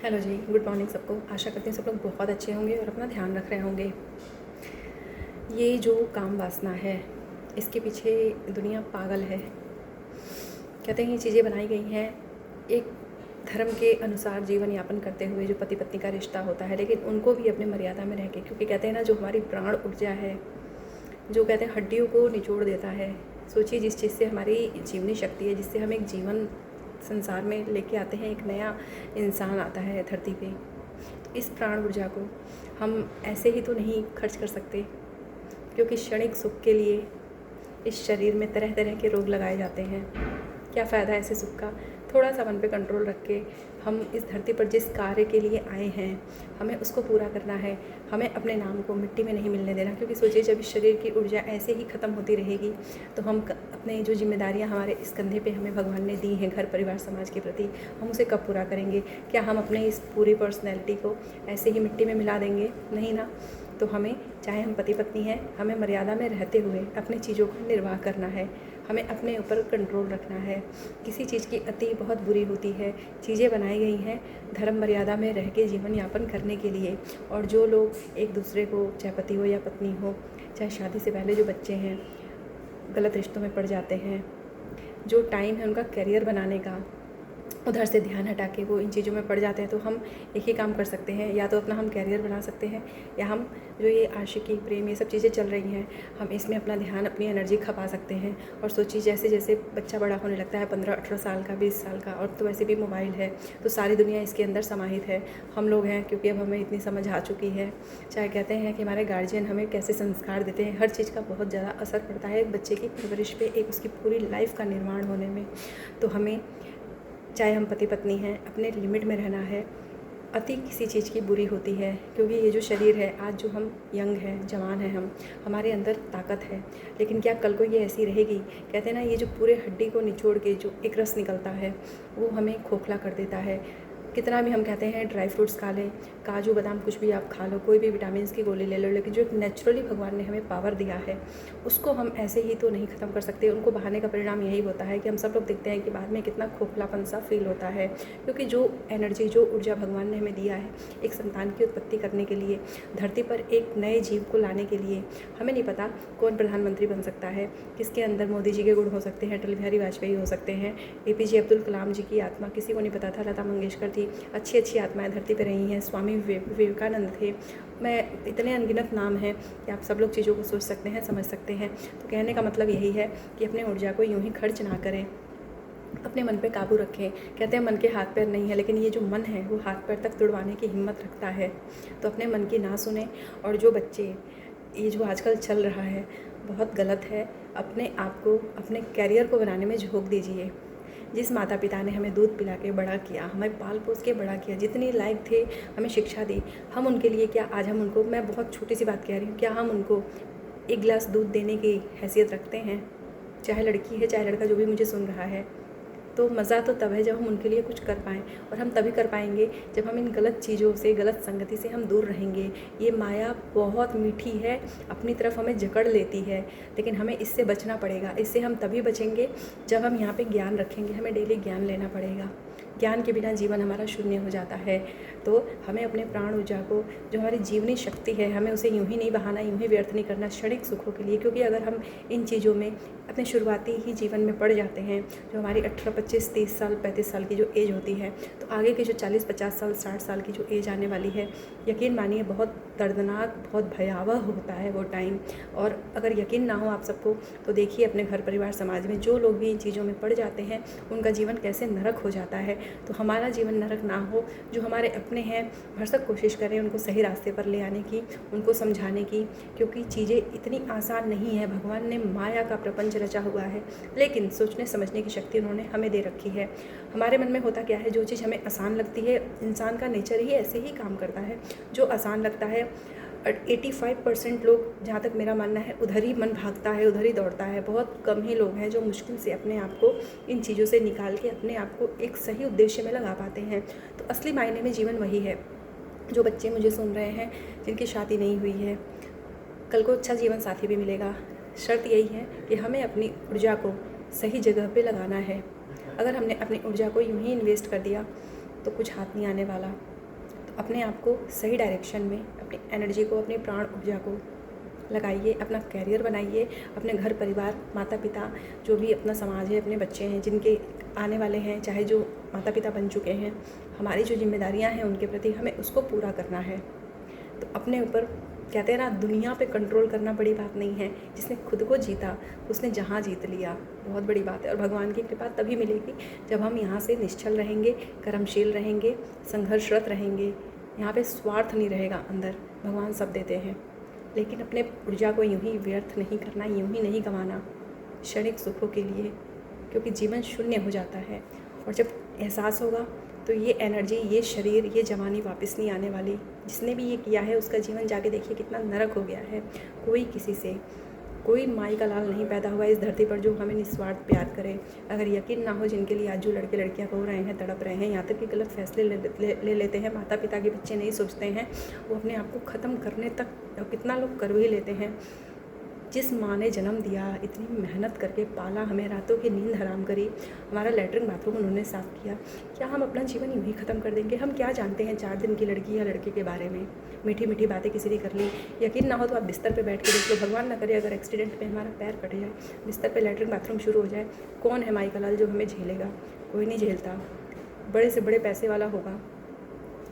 Hello जी, good morning सबको। आशा करती हूँ सब लोग बहुत अच्छे होंगे और अपना ध्यान रख रहे होंगे। ये जो काम वासना है, इसके पीछे दुनिया पागल है। कहते हैं ये चीज़ें बनाई गई हैं एक धर्म के अनुसार जीवन यापन करते हुए, जो पति पत्नी का रिश्ता होता है, लेकिन उनको भी अपने मर्यादा में रह के, क्योंकि कहते हैं ना, जो हमारी प्राण ऊर्जा है, जो कहते हैं हड्डियों को निचोड़ देता है। सोचिए, जिस चीज़ से हमारी जीवनी शक्ति है, जिससे हम एक जीवन संसार में लेके आते हैं, एक नया इंसान आता है धरती पे, तो इस प्राण ऊर्जा को हम ऐसे ही तो नहीं खर्च कर सकते, क्योंकि क्षणिक सुख के लिए इस शरीर में तरह तरह के रोग लगाए जाते हैं। क्या फ़ायदा ऐसे सुख का? थोड़ा सा मन पे कंट्रोल रख के हम इस धरती पर जिस कार्य के लिए आए हैं, हमें उसको पूरा करना है। हमें अपने नाम को मिट्टी में नहीं मिलने देना, क्योंकि सोचिए, जब इस शरीर की ऊर्जा ऐसे ही ख़त्म होती रहेगी, तो हम अपने जो जिम्मेदारियां हमारे इस कंधे पे हमें भगवान ने दी हैं घर परिवार समाज के प्रति, हम उसे कब पूरा करेंगे? क्या हम अपने इस पूरी पर्सनैलिटी को ऐसे ही मिट्टी में मिला देंगे? नहीं ना। तो हमें, चाहे हम पति पत्नी हैं, हमें मर्यादा में रहते हुए अपनी चीज़ों का निर्वाह करना है। हमें अपने ऊपर कंट्रोल रखना है। किसी चीज़ की अति बहुत बुरी होती है। चीज़ें बनाई गई हैं धर्म मर्यादा में रह के जीवन यापन करने के लिए। और जो लोग एक दूसरे को, चाहे पति हो या पत्नी हो, चाहे शादी से पहले जो बच्चे हैं, गलत रिश्तों में पड़ जाते हैं, जो टाइम है उनका करियर बनाने का, उधर से ध्यान हटा के वो इन चीज़ों में पड़ जाते हैं, तो हम एक ही काम कर सकते हैं, या तो अपना हम कैरियर बना सकते हैं, या हम जो ये आशिकी प्रेम ये सब चीज़ें चल रही हैं, हम इसमें अपना ध्यान, अपनी एनर्जी खपा सकते हैं। और सोचिए, जैसे जैसे बच्चा बड़ा होने लगता है, 15-18 साल का, 20 साल का, और तो वैसे भी मोबाइल है, तो सारी दुनिया इसके अंदर समाहित है। हम लोग हैं, क्योंकि अब हमें इतनी समझ आ चुकी है, चाहे कहते हैं कि हमारे गार्जियन हमें कैसे संस्कार देते हैं, हर चीज़ का बहुत ज़्यादा असर पड़ता है एक बच्चे की परवरिश पे, एक उसकी पूरी लाइफ का निर्माण होने में। तो हमें, चाहे हम पति पत्नी हैं, अपने लिमिट में रहना है। अति किसी चीज़ की बुरी होती है, क्योंकि ये जो शरीर है, आज जो हम यंग हैं, जवान हैं, हम, हमारे अंदर ताकत है, लेकिन क्या कल को ये ऐसी रहेगी? कहते हैं ना, ये जो पूरे हड्डी को निचोड़ के जो एक रस निकलता है, वो हमें खोखला कर देता है। कितना भी हम कहते हैं ड्राई फ्रूट्स खा लें, काजू बादाम कुछ भी आप खा लो, कोई भी विटामिन की गोली ले लो, लेकिन जो एक नेचुरली भगवान ने हमें पावर दिया है, उसको हम ऐसे ही तो नहीं ख़त्म कर सकते। उनको बहाने का परिणाम यही होता है कि हम सब लोग देखते हैं कि बाद में कितना खोखलापन सा फील होता है, क्योंकि जो एनर्जी, जो ऊर्जा भगवान ने हमें दिया है एक संतान की उत्पत्ति करने के लिए, धरती पर एक नए जीव को लाने के लिए, हमें नहीं पता कौन प्रधानमंत्री बन सकता है, किसके अंदर मोदी जी के गुण हो सकते हैं, अटल बिहारी वाजपेयी हो सकते हैं, APJ अब्दुल कलाम जी की आत्मा किसी को नहीं पता था, लता मंगेशकर थी, अच्छी अच्छी आत्माएं धरती पर रही हैं, स्वामी विवेकानंद थे। मैं, इतने अनगिनत नाम हैं कि आप सब लोग चीज़ों को सोच सकते हैं, समझ सकते हैं। तो कहने का मतलब यही है कि अपने ऊर्जा को यूं ही खर्च ना करें, अपने मन पे काबू रखें। कहते हैं मन के हाथ पैर नहीं है, लेकिन ये जो मन है वो हाथ पैर तक तुड़वाने की हिम्मत रखता है। तो अपने मन की ना सुने। और जो बच्चे, ये जो आजकल चल रहा है बहुत गलत है, अपने आप को, अपने कैरियर को बनाने में झोंक दीजिए। जिस माता पिता ने हमें दूध पिला के बड़ा किया, हमें पाल पोस के बड़ा किया, जितनी लायक थे हमें शिक्षा दी, हम उनके लिए क्या आज हम उनको, मैं बहुत छोटी सी बात कह रही हूँ, क्या हम उनको एक गिलास दूध देने की हैसियत रखते हैं? चाहे लड़की है चाहे लड़का, जो भी मुझे सुन रहा है, तो मज़ा तो तब है जब हम उनके लिए कुछ कर पाएँ। और हम तभी कर पाएंगे जब हम इन गलत चीज़ों से, गलत संगति से हम दूर रहेंगे। ये माया बहुत मीठी है, अपनी तरफ हमें जकड़ लेती है, लेकिन हमें इससे बचना पड़ेगा। इससे हम तभी बचेंगे जब हम यहाँ पे ज्ञान रखेंगे। हमें डेली ज्ञान लेना पड़ेगा। ज्ञान के बिना जीवन हमारा शून्य हो जाता है। तो हमें अपने प्राण ऊर्जा को, जो हमारी जीवनी शक्ति है, हमें उसे यूं ही नहीं बहाना, यूं ही व्यर्थ नहीं करना क्षणिक सुखों के लिए। क्योंकि अगर हम इन चीज़ों में अपने शुरुआती ही जीवन में पड़ जाते हैं, जो हमारी 18, 25, 30 साल, 35 साल की जो एज होती है, तो आगे की जो 40, 50 साल, 60 साल की जो एज आने वाली है, यकीन मानिए बहुत दर्दनाक, बहुत भयावह होता है वो टाइम। और अगर यकीन ना हो आप सबको, तो देखिए अपने घर परिवार समाज में जो लोग भी इन चीज़ों में पड़ जाते हैं, उनका जीवन कैसे नरक हो जाता है। तो हमारा जीवन नरक ना हो, जो हमारे अपने हैं, भरसक कोशिश करें उनको सही रास्ते पर ले आने की, उनको समझाने की, क्योंकि चीज़ें इतनी आसान नहीं है। भगवान ने माया का प्रपंच रचा हुआ है, लेकिन सोचने समझने की शक्ति उन्होंने हमें दे रखी है। हमारे मन में होता क्या है, जो चीज़ हमें आसान लगती है, इंसान का नेचर ही ऐसे ही काम करता है, जो आसान लगता है। 85% लोग, जहाँ तक मेरा मानना है, उधर ही मन भागता है, उधर ही दौड़ता है। बहुत कम ही लोग हैं जो मुश्किल से अपने आप को इन चीज़ों से निकाल के अपने आप को एक सही उद्देश्य में लगा पाते हैं। तो असली मायने में जीवन वही है। जो बच्चे मुझे सुन रहे हैं, जिनकी शादी नहीं हुई है, कल को अच्छा जीवन साथी भी मिलेगा। शर्त यही है कि हमें अपनी ऊर्जा को सही जगह पे लगाना है। अगर हमने अपनी ऊर्जा को यूं ही इन्वेस्ट कर दिया तो कुछ हाथ नहीं आने वाला। तो अपने आप को सही डायरेक्शन में, अपनी एनर्जी को, अपनी प्राण ऊर्जा को लगाइए, अपना कैरियर बनाइए, अपने घर परिवार, माता पिता, जो भी अपना समाज है, अपने बच्चे हैं जिनके आने वाले हैं, चाहे जो माता पिता बन चुके हैं, हमारी जो जिम्मेदारियां हैं उनके प्रति हमें उसको पूरा करना है। तो अपने ऊपर, कहते हैं ना, दुनिया पे कंट्रोल करना बड़ी बात नहीं है, जिसने खुद को जीता उसने जहाँ जीत लिया, बहुत बड़ी बात है। और भगवान की कृपा तभी मिलेगी जब हम यहाँ से निश्चल रहेंगे, कर्मशील रहेंगे, संघर्षरत रहेंगे। यहाँ पे स्वार्थ नहीं रहेगा अंदर, भगवान सब देते हैं, लेकिन अपने ऊर्जा को यूं ही व्यर्थ नहीं करना, यूं ही नहीं गंवाना क्षणिक सुखों के लिए, क्योंकि जीवन शून्य हो जाता है। और जब एहसास होगा तो ये एनर्जी, ये शरीर, ये जवानी वापस नहीं आने वाली। जिसने भी ये किया है उसका जीवन जाके देखिए कितना नरक हो गया है। कोई किसी से, कोई माई का लाल नहीं पैदा हुआ इस धरती पर जो हमें निस्वार्थ प्यार करे। अगर यकीन ना हो जिनके लिए आज जो लड़के लड़कियां रो रहे हैं, तड़प रहे हैं, यहाँ तक कि गलत फैसले ले लेते हैं, माता पिता के बच्चे नहीं सोचते हैं, वो अपने आप को ख़त्म करने तक कितना लोग कर भी लेते हैं। जिस माँ ने जन्म दिया, इतनी मेहनत करके पाला, हमें रातों की नींद हराम करी, हमारा लेटरिन बाथरूम उन्होंने साफ़ किया, क्या हम अपना जीवन यूँ ही ख़त्म कर देंगे? हम क्या जानते हैं 4 दिन की लड़की या लड़के के बारे में? मीठी मीठी बातें किसी ने कर ली, यकीन ना हो तो आप बिस्तर पे बैठ के देख लो। भगवान ना करे अगर एक्सीडेंट में हमारा पैर कट जाए, बिस्तर पे लेटरिन बाथरूम शुरू हो जाए, कौन है माई का लाल जो हमें झेलेगा? कोई नहीं झेलता। बड़े से बड़े पैसे वाला होगा,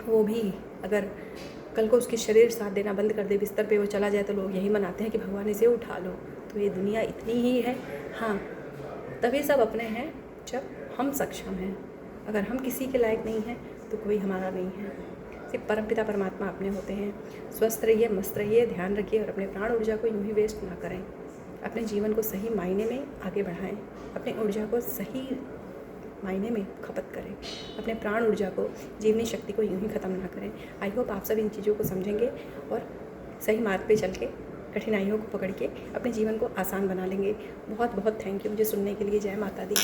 वो भी अगर कल को उसकी शरीर साथ देना बंद कर दे, बिस्तर पे वो चला जाए, तो लोग यही मनाते हैं कि भगवान इसे उठा लो। तो ये दुनिया इतनी ही है। हाँ, तभी सब अपने हैं जब हम सक्षम हैं। अगर हम किसी के लायक नहीं हैं तो कोई हमारा नहीं है। सिर्फ परमपिता परमात्मा अपने होते हैं। स्वस्थ रहिए, मस्त रहिए, ध्यान रखिए और अपने प्राण ऊर्जा को यूँ ही वेस्ट ना करें। अपने जीवन को सही मायने में आगे बढ़ाएं, अपनी ऊर्जा को सही मायने में खपत करें, अपने प्राण ऊर्जा को, जीवनी शक्ति को यूं ही ख़त्म ना करें। आई होप आप सब इन चीज़ों को समझेंगे और सही मार्ग पे चल के, कठिनाइयों को पकड़ के अपने जीवन को आसान बना लेंगे। बहुत बहुत थैंक यू मुझे सुनने के लिए। जय माता दी।